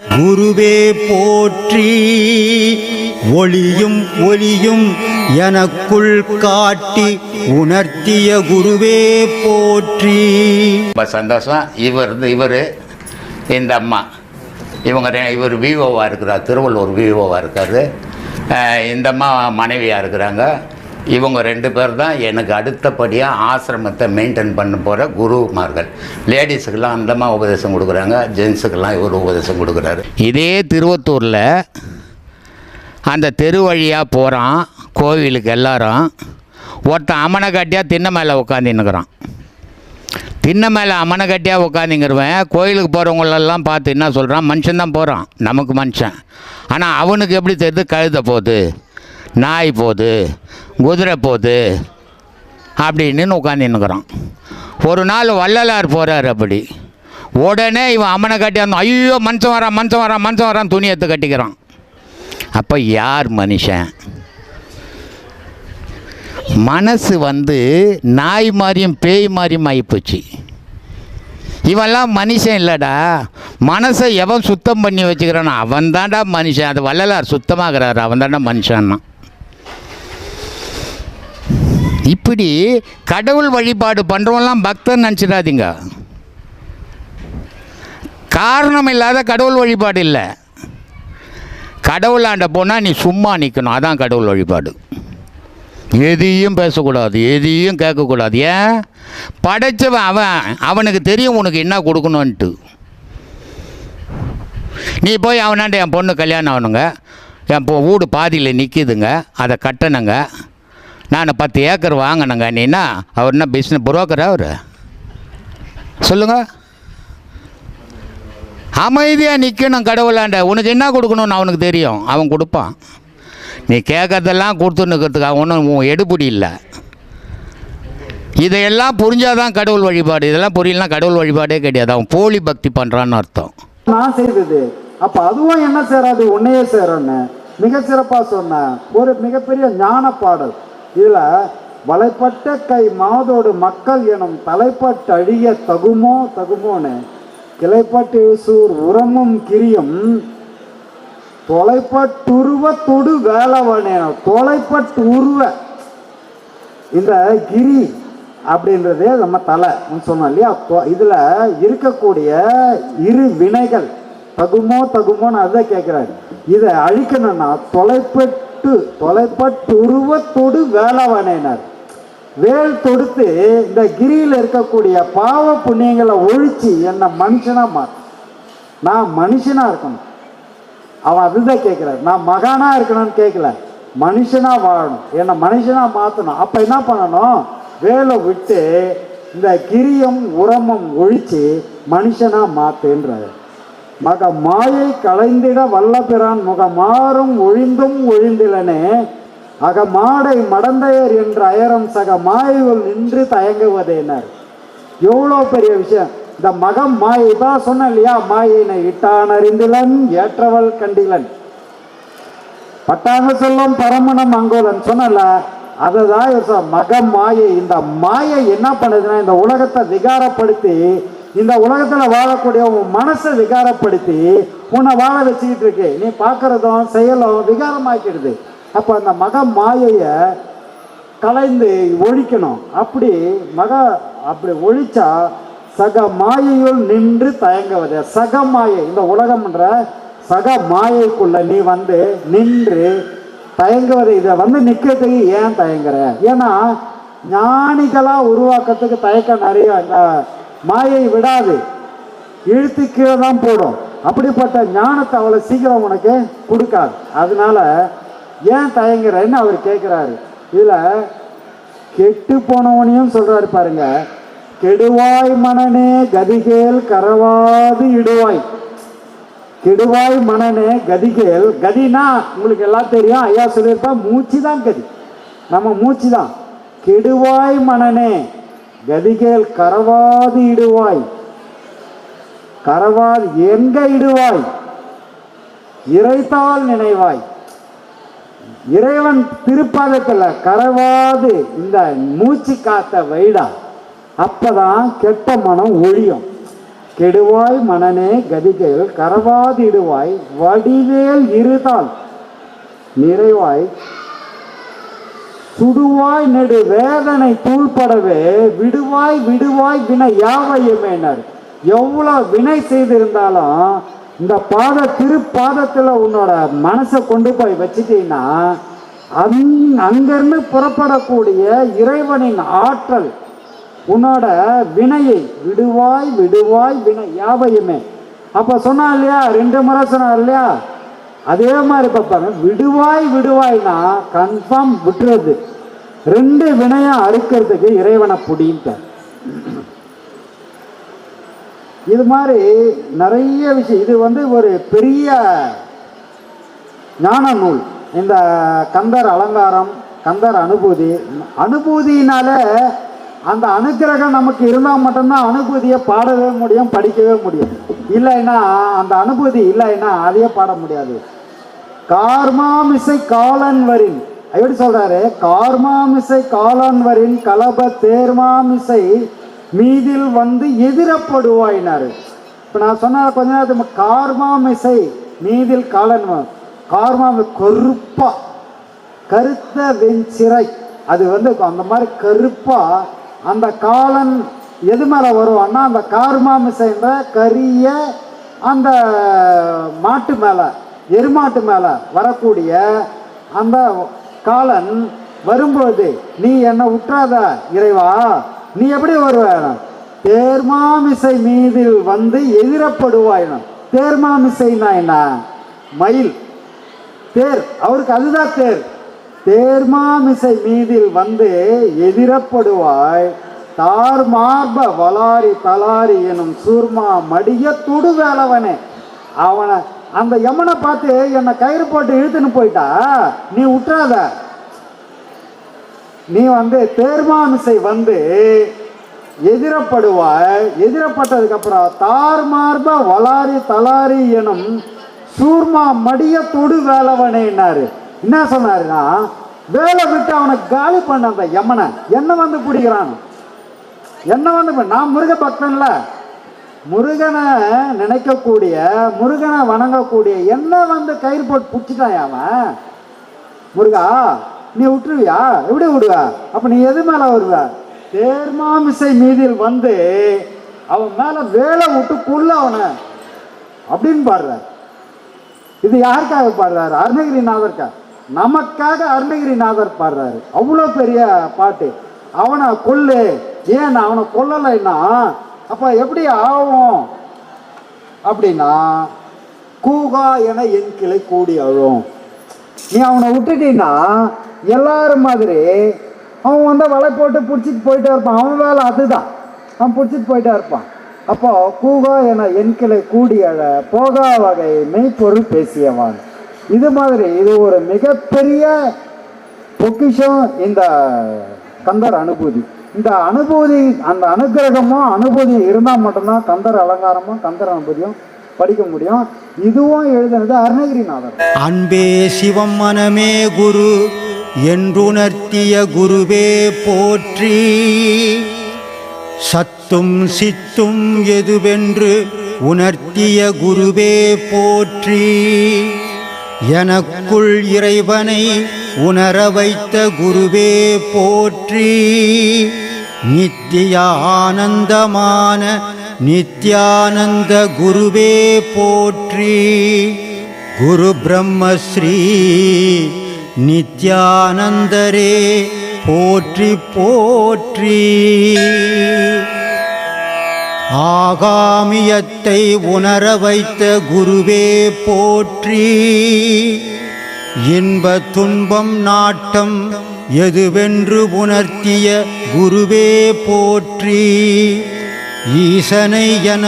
குருவே போற்றி ஒளியும் ஒளியும் எனக்குள் காட்டி உணர்த்திய குருவே போற்றி. ரொம்ப சந்தோஷம். இவர் இந்த அம்மா இவர் விஓவாக இருக்கிறார், திருவள்ளூர் விஓவாக இருக்கார். இந்த அம்மா மனைவியாக இருக்கிறாங்க. இவங்க 2 பேர் தான் எனக்கு அடுத்தபடியாக ஆசிரமத்தை மெயின்டைன் பண்ண போகிற குருமார்கள். லேடிஸுக்கெல்லாம் அந்தம்மா உபதேசம் கொடுக்குறாங்க, ஜென்ஸுக்கெல்லாம் இவர் உபதேசம் கொடுக்குறாரு. இதே திருவத்தூரில் அந்த தெரு வழியாக போகிறான் கோவிலுக்கு எல்லாரும். ஒருத்தன் அமனை கட்டியாக திண்ணை மேலே உட்காந்துன்னுக்குறான். திண்ணை மேலே அமனை கட்டியாக உட்காந்துங்கிறவன் கோயிலுக்கு போகிறவங்களெல்லாம் பார்த்து என்ன சொல்கிறான், மனுஷன்தான் போகிறான், நமக்கு மனுஷன். ஆனால் அவனுக்கு எப்படி தெரியுது, கழுத போகுது, நாய் போகுது, குதிரை போகுது அப்படின்னு உட்காந்துன்னுக்குறான். ஒரு நாள் வள்ளலார் போகிறார். அப்படி உடனே இவன் அம்மனை கட்டியாந்து, ஐயோ மனுஷன் வரான் மனுஷன் வரான் மனுஷன் வரான், துணி எடுத்து கட்டிக்கிறான். அப்போ யார் மனுஷன்? மனசு நாய் மாதிரியும் பேய் மாதிரியும் ஆகிப்போச்சு. இவெல்லாம் மனுஷன் இல்லைடா. மனசை எவன் சுத்தம் பண்ணி வச்சுக்கிறானோ அவன் தான்டா மனுஷன். அது வள்ளலார் சுத்தமாகிறாரு, அவன் தான்டா மனுஷன்னா. இப்படி கடவுள் வழிபாடு பண்ணுறவங்களாம் பக்தன் நினச்சிடாதீங்க. காரணம் இல்லாத கடவுள் வழிபாடு இல்லை. கடவுளாண்ட போனால் நீ சும்மா நிற்கணும், அதான் கடவுள் வழிபாடு. எதையும் பேசக்கூடாது, எதையும் கேட்கக்கூடாது. ஏன்? படைச்சவன் அவனுக்கு தெரியும் உனக்கு என்ன கொடுக்கணுன்ட்டு. நீ போய் அவனாண்ட என் பொண்ணு கல்யாணம் ஆகணுங்க, என் வீடு பாதியில் நிற்கிதுங்க, அதை கட்டணுங்க, நான் 10 ஏக்கர் வாங்கினேங்க, நீனா அவர் என்ன பிஸ்னஸ் புரோக்கரா? அவர் சொல்லுங்கள். அமைதியாக நிற்கணும் கடவுளாண்ட. உனக்கு என்ன கொடுக்கணும்னு அவனுக்கு தெரியும், அவன் கொடுப்பான். நீ கேட்கறதெல்லாம் கொடுத்துன்னுக்கிறதுக்கு ஒன்றும் எடுபடி இல்லை. இதையெல்லாம் புரிஞ்சாதான் கடவுள் வழிபாடு. இதெல்லாம் புரியலாம் கடவுள் வழிபாடே கிடையாது. அவன் போலி பக்தி பண்ணுறான்னு அர்த்தம். நான் செய்தது அப்போ அதுவும் என்ன சேராது, உன்னையே சேரன்னு மிக சிறப்பாக சொன்ன ஒரு மிகப்பெரிய ஞான பாடல். இதில் வலைப்பட்ட கை மாதோடு மக்கள் எனும் தலைப்பட்டு அழிய தகுமோன்னு கிளைப்பட்டு சூர் உரமும் கிரியும் தொலைப்பட்டுருவ தொடு வேலவனே. தொலைப்பட்டு உருவ இந்த கிரி அப்படின்றதே நம்ம தலை சொன்னோம் இல்லையா. இதில் இருக்கக்கூடிய இரு வினைகள் தகுமோன்னு அதை கேட்குறாரு. இதை அழிக்கணும்னா தொலைப்பட்டுருவ தொடு வேலவனேனார். வேல் தொடுத்து இந்த கிரியில் இருக்கக்கூடிய பாவ புண்ணியங்களை ஒழிச்சு என்னை மனுஷனாக மாற்று. நான் மனுஷனாக இருக்கணும். அவன் அதுதான் கேட்குறாரு. நான் மகானாக இருக்கணும்னு கேட்கல, மனுஷனாக வாழணும், என்னை மனுஷனாக மாற்றணும். அப்போ என்ன பண்ணணும், வேலை விட்டு இந்த கிரியும் உரமும் ஒழித்து மனுஷனாக மாற்றுன்றாரு. மக மாயை களைந்திட வல்லபிரான் முகமாறும் ஒழிந்தும் ஒழிந்திலனே அகமாடை மடந்தையர் என்ற அயரம் சக மாயுள் நின்று தயங்குவதேனர். எவ்வளோ பெரிய விஷயம். இந்த மகம் மாயை தான் சொன்ன இல்லையா, மாயினை இட்டான் அறிந்திலன் ஏற்றவள் கண்டிலன் பட்டாங்க சொல்லும் பரமணம் அங்கோலன் சொன்னல. அதுதான் மகம் மாயை. இந்த மாயை என்ன பண்ணுதுன்னா இந்த உலகத்தை விகாரப்படுத்தி, இந்த உலகத்தில் வாழக்கூடிய உன் மனசை விகாரப்படுத்தி உன்னை வாழ வச்சுக்கிட்டு இருக்கு. நீ பார்க்கறதும் செயலும் விகாரமாக்கிடுது. அப்போ அந்த மாயையை கலைந்து ஒழிக்கணும். அப்படி ஒழிச்சா சக மாயையுள் நின்று தயங்குவதே. சக மாயை, இந்த உலகம்ன்ற சக மாயைக்குள்ள நீ நின்று தயங்குவதை. இதை நிற்கிறதுக்கு ஏன் தயங்குற? ஏன்னா ஞானிகளாக உருவாக்கத்துக்கு தயக்கம் நிறைய. இந்த மாயை விடாது, இழுத்து கீழே தான் போடும். அப்படிப்பட்ட ஞானத்தை அவ்வளோ சீக்கிரம் உனக்கு கொடுக்காது. அதனால ஏன் தயங்குறன்னு அவர் கேட்குறாரு. இதில் கெட்டு போனவனையும் சொல்கிறாரு பாருங்க. கெடுவாய் மனனே கதிகேல் கரவாது இடுவாய். கெடுவாய் மனனே கதிகேல். கதினா உங்களுக்கு எல்லாம் தெரியும், ஐயா சொல்லியிருப்பா, மூச்சு தான் கதி, நம்ம மூச்சு தான். கெடுவாய் மனனே கதிகேல் கரவாது இடுவாய். கரவாது எங்க இடுவாய்? இறைத்தால் நினைவாய். இறைவன் திருப்பாதத்தில் கரவாது இந்த மூச்சு காத்த வைடா. அப்பதான் கெட்ட மனம் ஒழியும். கெடுவாய் மனனே கதிகள் கரவாதிடுவாய் வடிவேல் இருதால் நிறைவாய் சுடுவாய் நெடு வேதனை தூள்படவே விடுவாய் விடுவாய் வினை யாவையுமேனர். எவ்வளவு வினை செய்திருந்தாலும் இந்த திருப்பாதத்தில் உன்னோட மனசை கொண்டு போய் வச்சுட்டீங்கன்னா அங்கிருந்து புறப்படக்கூடிய இறைவனின் ஆற்றல் உன்னோட வினையை விடுவாய் விடுவாய் வினை யாவையுமே. அப்ப சொன்னா இல்லையா, 2 முறை சொன்னார் இல்லையா, அதே மாதிரி பார்ப்பாங்க. விடுவாய் விடுவாய்னா கன்ஃபார்ம் விட்டுறது, 2 வினையா அறுக்கிறதுக்கு இறைவனை புடின்ட்டார். இது மாதிரி நிறைய விஷயம். இது ஒரு பெரிய ஞான நூல். இந்த கந்தர் அலங்காரம், கந்தர் அனுபூதியினால அந்த அனுக்கிரகம் நமக்கு இருந்தால் மட்டும்தான் அனுபூதியை பாடவே முடியும், படிக்கவே முடியும். இல்லைன்னா அந்த அனுபூதி இல்லைன்னா அதையே பாட முடியாது. கார்மாமிசை காலன்வரின் எப்படி சொல்றாரு, கார்மாமிசை காலன்வரின் கலப தேர்மாமிசை மீதில் எதிரப்படுவாயினாரு. இப்போ நான் சொன்ன கொஞ்ச நேரத்துக்கு கார்மாமிசை மீதில் காலன், கார்மாமி கருப்பா கருத்த வெஞ்சிறை, அது அந்த மாதிரி கருப்பா அந்த காலன் எது மேலே வருவான்னா அந்த கார்மாமிசைன்ற கரிய அந்த மாட்டு மேலே, எருமாட்டு மேலே வரக்கூடிய அந்த காலன் வரும்போது நீ என்னை விட்டுறாத இறைவா, நீ எப்படி வருவ, தேர்மாமிசை மீதில் எதிரப்படுவாயின. தேர்மாமிசைனா என்ன, மயில் தேர், அவருக்கு அதுதான் தேர். தேர்மாமிசை மீதில் எதிரப்படுவாய் தார் மார்ப வளாரி தலாரி எனும் சூர்மா மடிய துடு வேலவனே. அவனை அந்த யமனை பார்த்து என்னை கயிறு போட்டு இழுத்துன்னு போயிட்டா நீ விட்டுறாத. நீ தேர்மாமிசை எதிரப்படுவாய். எதிரப்பட்டதுக்கு அப்புறம் தார் மார்ப வளாரி தலாரி எனும் சூர்மா மடிய தொடு வேலவனேன்னாரு. என்ன சொன்னாருன்னா, வேலை விட்டு அவனை காலி பண்ண அந்த யமனை என்ன பிடிக்கிறான். என்ன நான் முருக பக்தன்ல, முருகனை நினைக்கக்கூடிய, முருகனை வணங்கக்கூடிய என்ன கயிறு போட்டு பிடிச்சிட்டான் அவன். முருகா நீ விட்டுருவியா, எப்படி விடுவ, அப்ப நீ எது மேல வருவ, தேர்மாமிசை மீதில் அவன் மேல வேலை விட்டு கொள்ள அவனை அப்படின்னு பாடுறார். இது யாருக்காக பாடுறாரு, அருணகிரிநாதருக்கா, நமக்காக அருணகிரிநாதர் பாடுறாரு. அவ்வளோ பெரிய பாட்டு. அவனை கொல்லு, ஏன் அவனை கொல்லலைன்னா அப்ப எப்படி ஆகும் அப்படின்னா, கூகா என என் கிளை கூடி அழும். நீ அவனை விட்டுட்டீன்னா எல்லாரும் மாதிரி அவன் வலை போட்டு பிடிச்சிட்டு போயிட்டே இருப்பான். அவன் வேலை அதுதான், அவன் பிடிச்சிட்டு போயிட்டே இருப்பான். அப்போ கூகா என என் கிளை கூடி அழ போகா வகை மெய்ப்பொருள் பேசியவான். இது மாதிரி இது ஒரு மிகப்பெரிய பொக்கிஷம் இந்த கந்தர் அனுபூதி. இந்த அனுபூதி, அந்த அனுகிரகமும் அனுபூதியும் இருந்தால் மட்டும்தான் கந்தர் அலங்காரமும் கந்தர் அனுபூதியும் படிக்க முடியும். இதுவும் எழுதுனது அருணகிரிநாதர். அன்பே சிவம் மனமே குரு என்றுணர்த்திய குருவே போற்றி. சத்தும் சித்தும் எதுவென்று உணர்த்திய குருவே போற்றி. எனக்குள் இறைவனை உணர வைத்த குருவே போற்றி. நித்திய ஆனந்தமான நித்யானந்த குருவே போற்றி. குரு பிரம்மஸ்ரீ நித்யானந்தரே போற்றி போற்றி. ஆகாமியத்தை உணர வைத்த குருவே போற்றி. இன்ப துன்பம் நாட்டம் எதுவென்று உணர்த்திய குருவே போற்றி. ஈசனை என